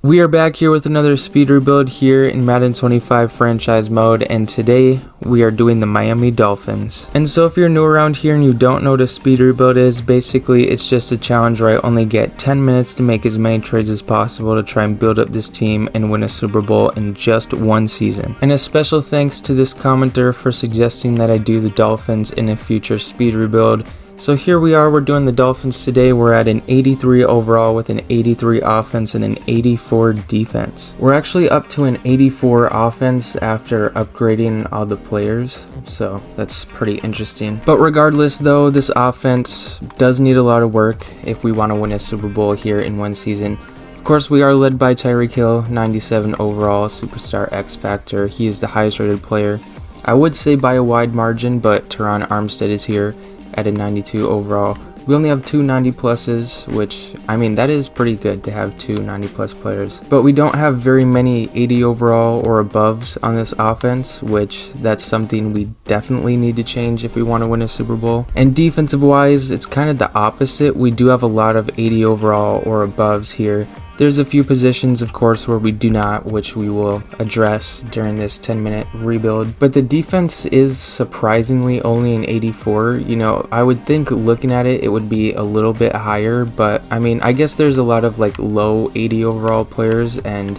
We are back here with another speed rebuild here in Madden 25 franchise mode, and today we are doing the Miami Dolphins. And so if you're new around here and you don't know what a speed rebuild is, basically it's just a challenge where I only get 10 minutes to make as many trades as possible to try and build up this team and win a Super Bowl in just one season. And a special thanks to this commenter for suggesting that I do the Dolphins in a future speed rebuild. So here we are, we're doing the Dolphins today. We're at an 83 overall with an 83 offense and an 84 defense. We're actually up to an 84 offense after upgrading all the players, so that's pretty interesting. But regardless though, this offense does need a lot of work if we want to win a Super Bowl here in one season. Of course, we are led by Tyreek Hill, 97 overall, superstar X Factor. He is the highest rated player. I would say by a wide margin, but Teron Armstead is here at a 92 overall. We only have two 90 pluses, which, I mean, that is pretty good to have two 90 plus players. But we don't have very many 80 overall or aboves on this offense, which that's something we definitely need to change if we want to win a Super Bowl. And defensive wise, it's kind of the opposite. We do have a lot of 80 overall or aboves here. There's a few positions, of course, where we do not, which we will address during this 10-minute rebuild. But the defense is surprisingly only an 84. You know, I would think looking at it, it would be a little bit higher. But, I mean, I guess there's a lot of, like, low 80 overall players and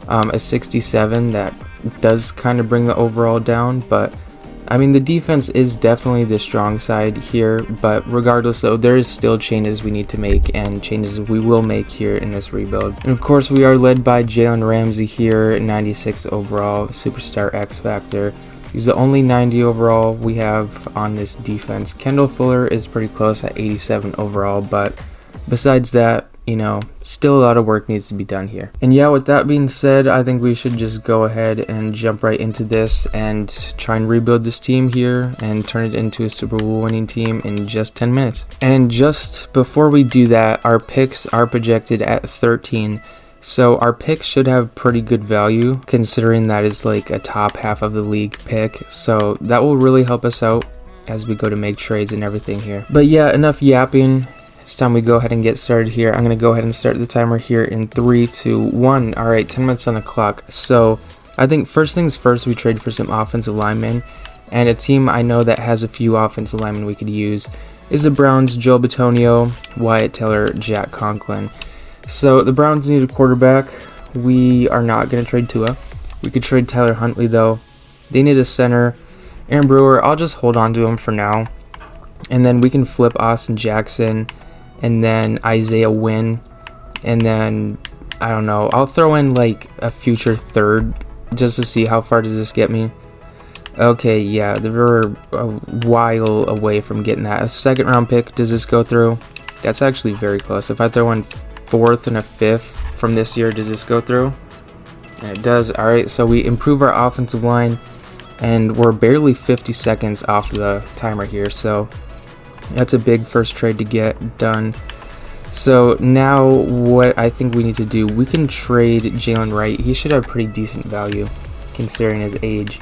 a 67 that does kind of bring the overall down. But, I mean, the defense is definitely the strong side here, but regardless though, there is still changes we need to make and changes we will make here in this rebuild. And of course, we are led by Jalen Ramsey here, 96 overall, superstar X Factor. He's the only 90 overall we have on this defense. Kendall Fuller is pretty close at 87 overall, but besides that, you know, still a lot of work needs to be done here. And yeah, with that being said, I think we should just go ahead and jump right into this and try and rebuild this team here and turn it into a Super Bowl winning team in just 10 minutes. And just before we do that, our picks are projected at 13. So our pick should have pretty good value considering that is like a top half of the league pick. So that will really help us out as we go to make trades and everything here. But yeah, enough yapping. It's time we go ahead and get started here. I'm going to go ahead and start the timer here in 3, 2, 1. All right, 10 minutes on the clock. So I think first things first, we trade for some offensive linemen. And a team I know that has a few offensive linemen we could use is the Browns, Joe Bitonio, Wyatt Teller, Jack Conklin. So the Browns need a quarterback. We are not going to trade Tua. We could trade Tyler Huntley, though. They need a center. Aaron Brewer, I'll just hold on to him for now. And then we can flip Austin Jackson. And then Isaiah Wynn, and then, I don't know, I'll throw in like a future third just to see how far does this get me. Okay, yeah, we're a while away from getting that. A second round pick, does this go through? That's actually very close. If I throw in fourth and a fifth from this year, does this go through? And it does. All right, so we improve our offensive line, and we're barely 50 seconds off the timer here, so that's a big first trade to get done. So now what I think we need to do, we can trade Jalen Wright. He should have pretty decent value considering his age.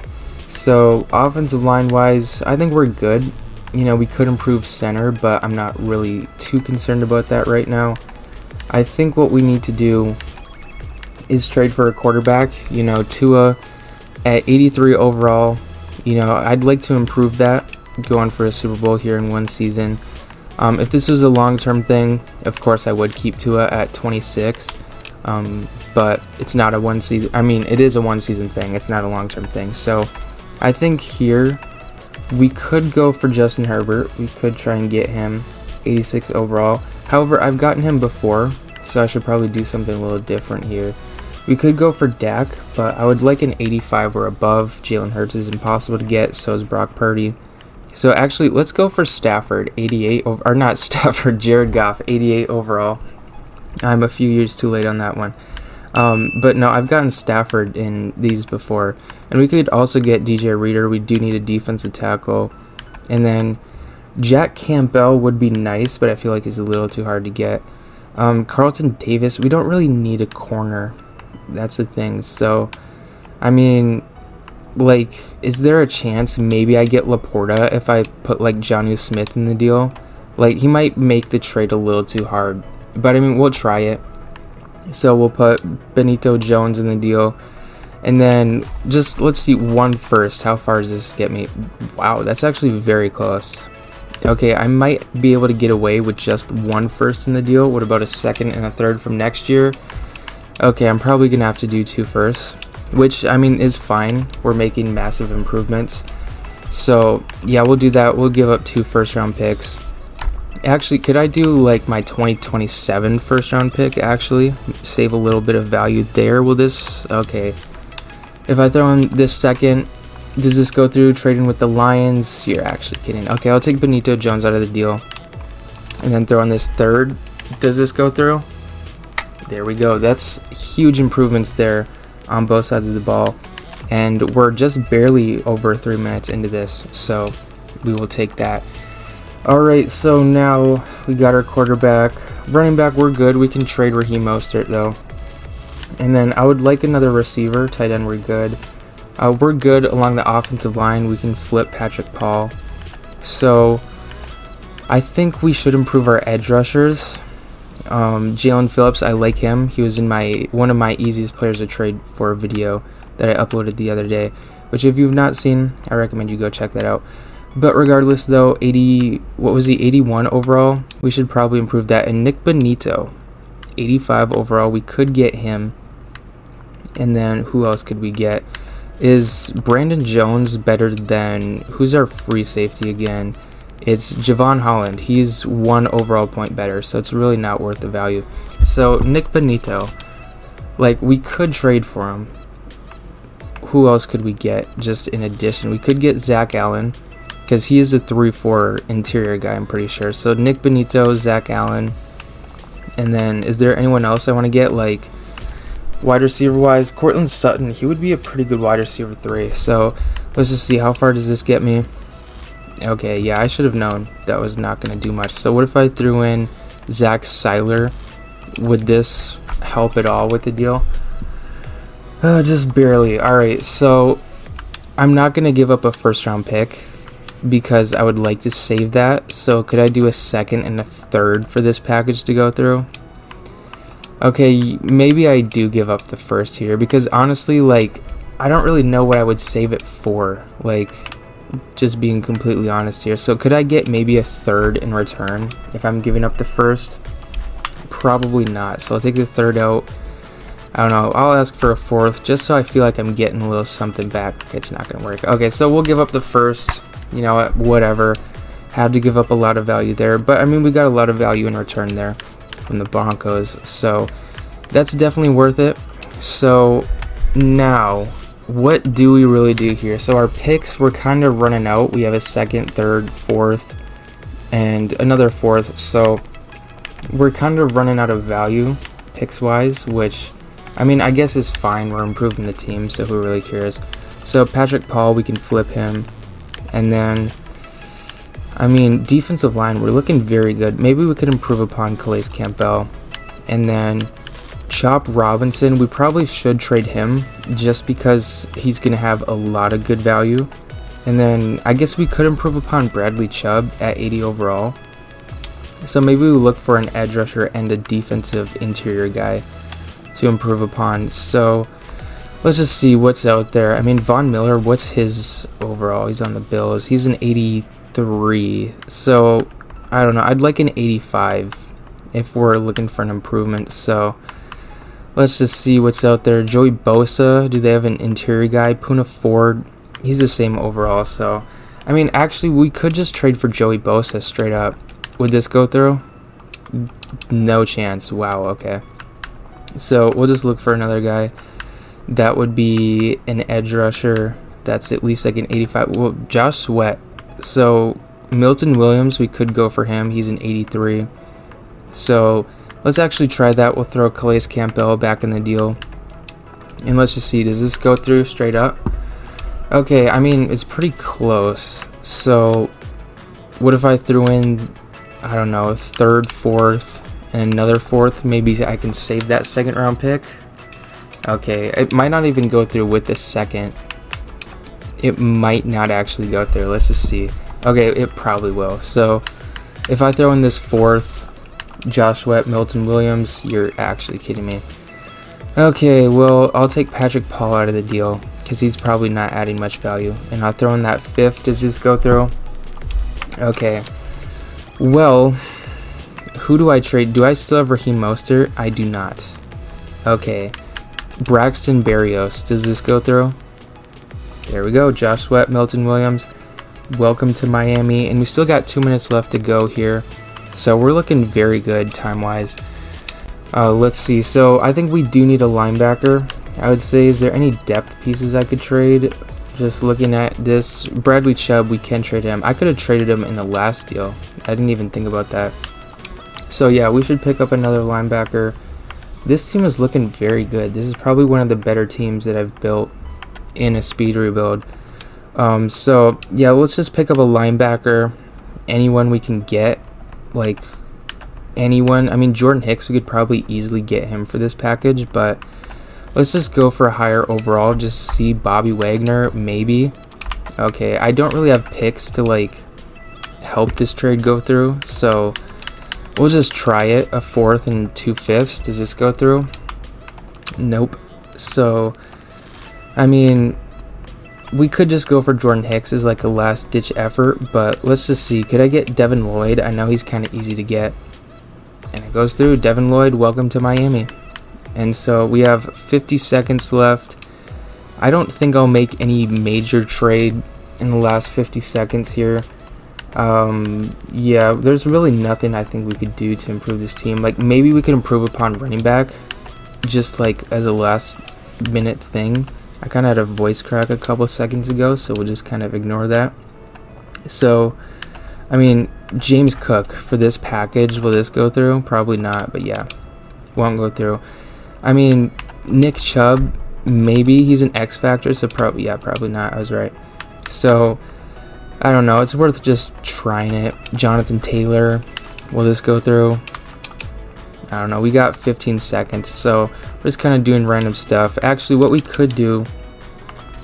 So offensive line wise, I think we're good. You know, we could improve center, but I'm not really too concerned about that right now. I think what we need to do is trade for a quarterback. You know, Tua at 83 overall. You know, I'd like to improve that, going for a Super Bowl here in one season. If this was a long-term thing, of course I would keep Tua at 26, but it's not a one season. I mean, it is a one season thing. It's not a long-term thing. So I think here we could go for Justin Herbert. We could try and get him 86 overall. However, I've gotten him before, so I should probably do something a little different here. We could go for Dak, but I would like an 85 or above. Jalen Hurts is impossible to get, so is Brock Purdy. So actually, let's go for Stafford, 88, or not Stafford, Jared Goff, 88 overall. I'm a few years too late on that one. But no, I've gotten Stafford in these before. And we could also get DJ Reader. We do need a defensive tackle. And then Jack Campbell would be nice, but I feel like he's a little too hard to get. Carlton Davis, we don't really need a corner. That's the thing. So, I mean, like, is there a chance maybe I get Laporta if I put like Jonnu Smith in the deal? Like, he might make the trade a little too hard, but I mean, we'll try it. So we'll put Benito Jones in the deal. And then just let's see, one first. How far does this get me? Wow, that's actually very close. Okay, I might be able to get away with just one first in the deal. What about a second and a third from next year? Okay, I'm probably gonna have to do 2 firsts, which I mean is fine. We're making massive improvements. So yeah, we'll do that. We'll give up 2 first-round picks. Actually, could I do like my 2027 first-round pick? Actually, save a little bit of value there. Will this? Okay. If I throw in this second, does this go through? Trading with the Lions? You're actually kidding. Okay, I'll take Benito Jones out of the deal. And then throw in this third. Does this go through? There we go. That's huge improvements there on both sides of the ball. And we're just barely over 3 minutes into this. So we will take that. Alright, so now we got our quarterback. Running back, we're good. We can trade Raheem Mostert though. And then I would like another receiver. Tight end, we're good. We're good along the offensive line. We can flip Patrick Paul. So I think we should improve our edge rushers. Jalen Phillips, I like him. He was in one of my easiest players to trade for video that I uploaded the other day, which if you've not seen, I recommend you go check that out. But regardless though, 81 overall. We should probably improve that. And Nick Benito, 85 overall. We could get him. And then who else could we get? Is Brandon Jones better than, who's our free safety again? It's Javon Holland. He's 1 overall point better, so it's really not worth the value. So Nick Benito, like we could trade for him. Who else could we get just in addition? We could get Zach Allen, because he is a 3-4 interior guy, I'm pretty sure. So Nick Benito, Zach Allen, and then is there anyone else I want to get, like wide receiver wise? Cortland Sutton, he would be a pretty good wide receiver 3. So let's just see, how far does this get me? Okay, yeah, I should have known that was not going to do much. So what if I threw in Zach Seiler? Would this help at all with the deal? Just barely. Alright, so I'm not going to give up a first round pick because I would like to save that. So could I do a second and a third for this package to go through? Okay, maybe I do give up the first here because honestly, like, I don't really know what I would save it for, like, just being completely honest here. So could I get maybe a third in return if I'm giving up the first? Probably not. So I'll take the third out. I don't know, I'll ask for a fourth just so I feel like I'm getting a little something back. It's not gonna work. Okay, so we'll give up the first. You know what, whatever. Had to give up a lot of value there, but I mean, we got a lot of value in return there from the Broncos, so that's definitely worth it. So now what do we really do here? So our picks, we're kind of running out. We have a second, third, fourth, and another fourth, so we're kind of running out of value picks wise, which I mean, I guess is fine. We're improving the team, so who really cares? So Patrick Paul, we can flip him. And then, I mean, defensive line, we're looking very good. Maybe we could improve upon Calais Campbell. And then Chop Robinson, we probably should trade him just because he's going to have a lot of good value. And then I guess we could improve upon Bradley Chubb at 80 overall. So maybe we look for an edge rusher and a defensive interior guy to improve upon. So let's just see what's out there. I mean, Von Miller, what's his overall? He's on the Bills. He's an 83. So, I don't know. I'd like an 85 if we're looking for an improvement. So, let's just see what's out there. Joey Bosa, do they have an interior guy? Poona Ford, he's the same overall. So, I mean, actually, we could just trade for Joey Bosa straight up. Would this go through? No chance. Wow, okay. So, we'll just look for another guy. That would be an edge rusher. That's at least like an 85. Well, Josh Sweat. So Milton Williams, we could go for him. He's an 83. So let's actually try that. We'll throw Calais Campbell back in the deal. And let's just see. Does this go through straight up? Okay, I mean, it's pretty close. So what if I threw in, I don't know, a third, fourth, and another fourth? Maybe I can save that second round pick. Okay, it might not even go through with the second. It might not actually go through. Let's just see. Okay, it probably will. So if I throw in this fourth, Josh Sweat, Milton Williams, you're actually kidding me. Okay, well, I'll take Patrick Paul out of the deal because he's probably not adding much value. And I'll throw in that 5th. Does this go through? Okay. Well, who do I trade? Do I still have Raheem Mostert? I do not. Okay. Braxton Berrios. Does this go through? There we go. Josh Sweat, Milton Williams. Welcome to Miami. And we still got 2 minutes left to go here. So we're looking very good time-wise. Let's see. So I think we do need a linebacker. I would say, is there any depth pieces I could trade? Just looking at this, Bradley Chubb, we can trade him. I could have traded him in the last deal. I didn't even think about that. So yeah, we should pick up another linebacker. This team is looking very good. This is probably one of the better teams that I've built in a speed rebuild. So yeah, let's just pick up a linebacker. Anyone we can get, like anyone. I mean, Jordan Hicks, we could probably easily get him for this package, but let's just go for a higher overall. Just see Bobby Wagner, maybe. Okay, I don't really have picks to like help this trade go through, so we'll just try it. A 4th and 2 5ths. Does this go through? Nope. So, I mean, we could just go for Jordan Hicks as like a last ditch effort, but let's just see. Could I get Devin Lloyd? I know he's kind of easy to get. And it goes through. Devin Lloyd, welcome to Miami. And so we have 50 seconds left. I don't think I'll make any major trade in the last 50 seconds here. Yeah, there's really nothing I think we could do to improve this team. Like, maybe we could improve upon running back, just like as a last minute thing. I kind of had a voice crack a couple seconds ago, so we'll just kind of ignore that. So, I mean, James Cook for this package, will this go through? Probably not, but yeah, won't go through. I mean, Nick Chubb, maybe he's an X factor, so probably not. I was right. So I don't know. It's worth just trying it. Jonathan Taylor, will this go through? I don't know. We got 15 seconds, so we're just kind of doing random stuff. Actually, what we could do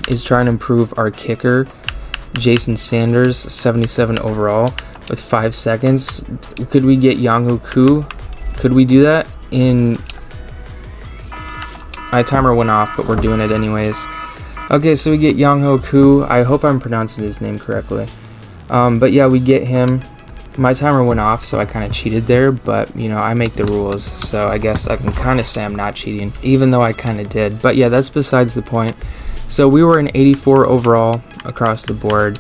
is try and improve our kicker, Jason Sanders, 77 overall, with 5 seconds. Could we get Younghoe Koo? Could we do that? My timer went off, but we're doing it anyways. Okay, so we get Younghoe Koo. I hope I'm pronouncing his name correctly. But yeah, we get him. My timer went off, so I kind of cheated there, but you know, I make the rules, so I guess I can kind of say I'm not cheating, even though I kind of did. But yeah, that's besides the point. So we were an 84 overall across the board.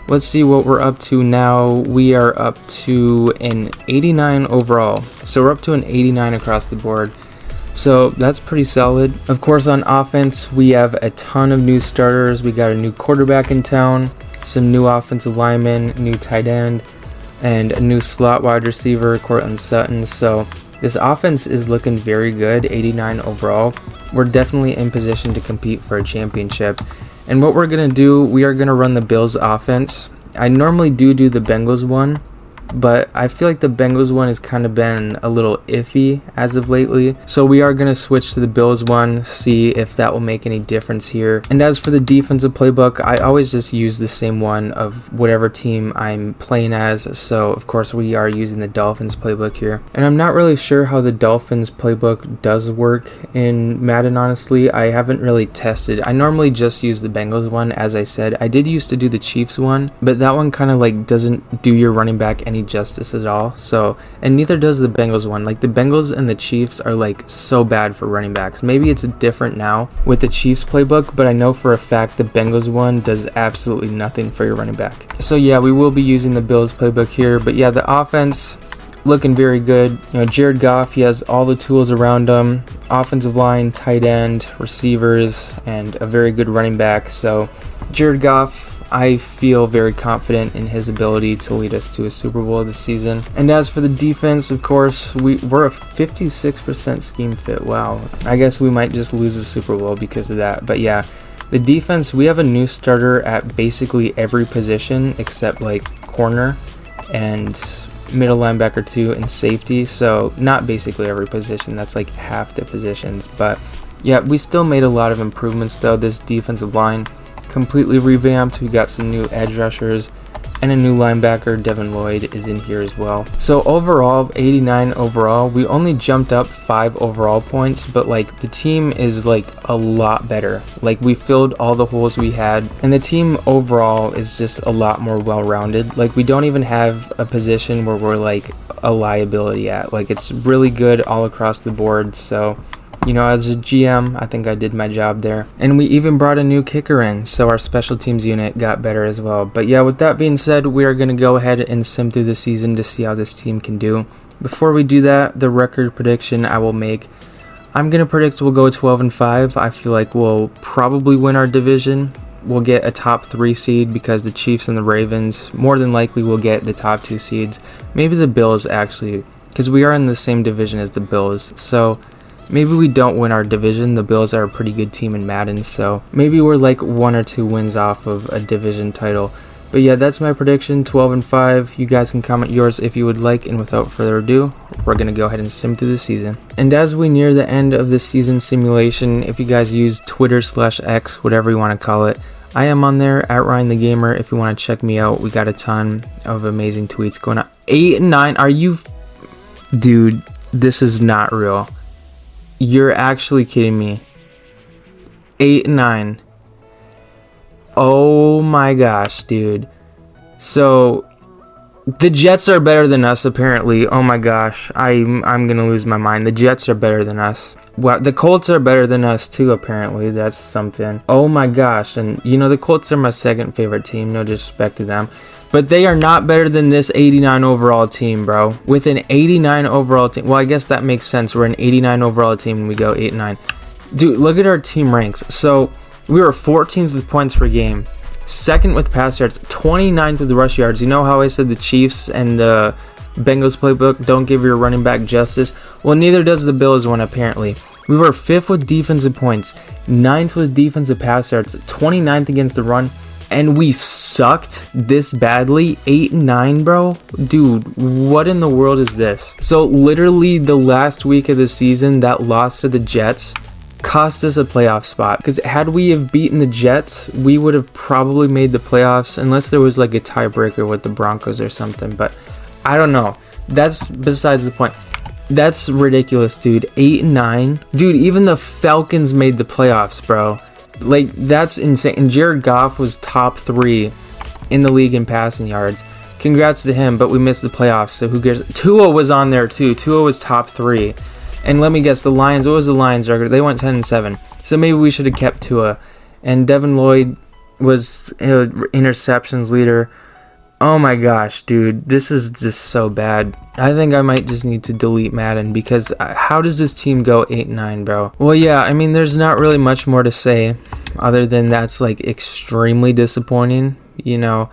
Let's see what we're up to now. We are up to an 89 overall. So we're up to an 89 across the board. So that's pretty solid. Of course, on offense, we have a ton of new starters. We got a new quarterback in town, some new offensive linemen, new tight end, and a new slot wide receiver, Cortland Sutton. So this offense is looking very good, 89 overall. We're definitely in position to compete for a championship. And what we're going to do, we are going to run the Bills offense. I normally do the Bengals one, but I feel like the Bengals one has kind of been a little iffy as of lately. So we are going to switch to the Bills one, see if that will make any difference here. And as for the defensive playbook, I always just use the same one of whatever team I'm playing as. So of course we are using the Dolphins playbook here. And I'm not really sure how the Dolphins playbook does work in Madden, honestly. I haven't really tested. I normally just use the Bengals one, as I said. I did used to do the Chiefs one, but that one kind of like doesn't do your running back any justice at all. So, and neither does the Bengals one. Like the Bengals and the Chiefs are like so bad for running backs. Maybe it's different now with the Chiefs playbook, but I know for a fact the Bengals one does absolutely nothing for your running back. So yeah, we will be using the Bills playbook here, but yeah, the offense looking very good. You know, Jared Goff, he has all the tools around him, offensive line, tight end, receivers, and a very good running back. So Jared Goff, I feel very confident in his ability to lead us to a Super Bowl this season. And as for the defense, of course, we're a 56% scheme fit. Wow. I guess we might just lose the Super Bowl because of that. But yeah, the defense, we have a new starter at basically every position except like corner and middle linebacker too, and safety. So not basically every position. That's like half the positions. But yeah, we still made a lot of improvements though. This defensive line completely revamped. We got some new edge rushers, And a new linebacker, Devin Lloyd, is in here as well. So overall, 89 overall. We only jumped up 5 overall points, but like the team is like a lot better. Like we filled all the holes we had, and the team overall is just a lot more well-rounded. Like we don't even have a position where we're like a liability at. Like it's really good all across the board. So, you know, as a GM, I think I did my job there. And we even brought a new kicker in, so our special teams unit got better as well. But yeah, with that being said, we are going to go ahead and sim through the season to see how this team can do. Before we do that, the record prediction I will make, I'm going to predict we'll go 12-5. I feel like we'll probably win our division. We'll get a top 3 seed because the Chiefs and the Ravens more than likely will get the top 2 seeds. Maybe the Bills actually, because we are in the same division as the Bills. So maybe we don't win our division. The Bills are a pretty good team in Madden, so maybe we're like 1 or 2 wins off of a division title. But yeah, that's my prediction, 12-5. You guys can comment yours if you would like, and without further ado, we're going to go ahead and sim through the season. And as we near the end of the season simulation, if you guys use Twitter/X, whatever you want to call it, I am on there at Ryan the Gamer if you want to check me out. We got a ton of amazing tweets going on. 8-9, are you... Dude, this is not real. You're actually kidding me. 8-9. Oh my gosh, dude. So the Jets are better than us apparently. Oh my gosh. I'm gonna lose my mind. The Jets are better than us. Well, the Colts are better than us too, apparently. That's something. Oh my gosh. And you know, the Colts are my second favorite team. No disrespect to them. But they are not better than this 89 overall team, bro. With an 89 overall team. Well, I guess that makes sense. We're an 89 overall team and we go 8-9. Dude, look at our team ranks. So we were 14th with points per game. 2nd with pass yards. 29th with rush yards. You know how I said the Chiefs and the Bengals playbook don't give your running back justice? Well, neither does the Bills one, apparently. We were 5th with defensive points. 9th with defensive pass yards. 29th against the run. And we sucked this badly. 8-9, bro. Dude, what in the world is this? So literally the last week of the season, that loss to the Jets cost us a playoff spot. Because had we have beaten the Jets, we would have probably made the playoffs. Unless there was like a tiebreaker with the Broncos or something. But I don't know. That's besides the point. That's ridiculous, dude. 8-9. Dude, even the Falcons made the playoffs, bro. Like, that's insane. And Jared Goff was top 3 in the league in passing yards. Congrats to him, but we missed the playoffs, so who cares? Tua was on there too. Tua was top 3. And let me guess, the Lions, what was the Lions record? They went 10-7. So maybe we should have kept Tua. And Devin Lloyd was interceptions leader. Oh my gosh, dude. This is just so bad. I think I might just need to delete Madden, because how does this team go 8-9, bro? Well, yeah, I mean, there's not really much more to say other than that's like extremely disappointing. You know,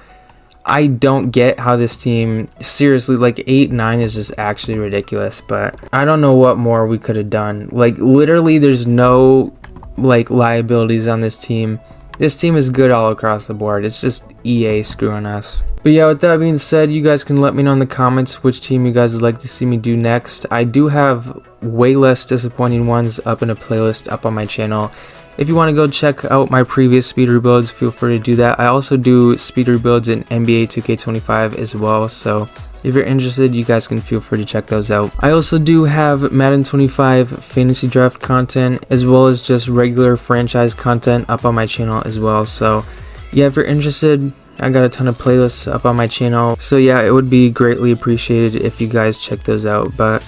I don't get how this team, seriously, like 8-9 is just actually ridiculous, but I don't know what more we could have done. Like, literally, there's no like liabilities on this team. This team is good all across the board. It's just EA screwing us. But yeah, with that being said, you guys can let me know in the comments which team you guys would like to see me do next. I do have way less disappointing ones up in a playlist up on my channel. If you want to go check out my previous speed rebuilds, feel free to do that. I also do speed rebuilds in NBA 2K25 as well, so if you're interested, you guys can feel free to check those out. I also do have Madden 25 fantasy draft content, as well as just regular franchise content up on my channel as well. So yeah, if you're interested, I got a ton of playlists up on my channel. So yeah, it would be greatly appreciated if you guys check those out. But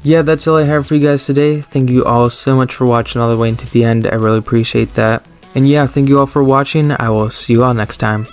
yeah, that's all I have for you guys today. Thank you all so much for watching all the way into the end. I really appreciate that. And yeah, thank you all for watching. I will see you all next time.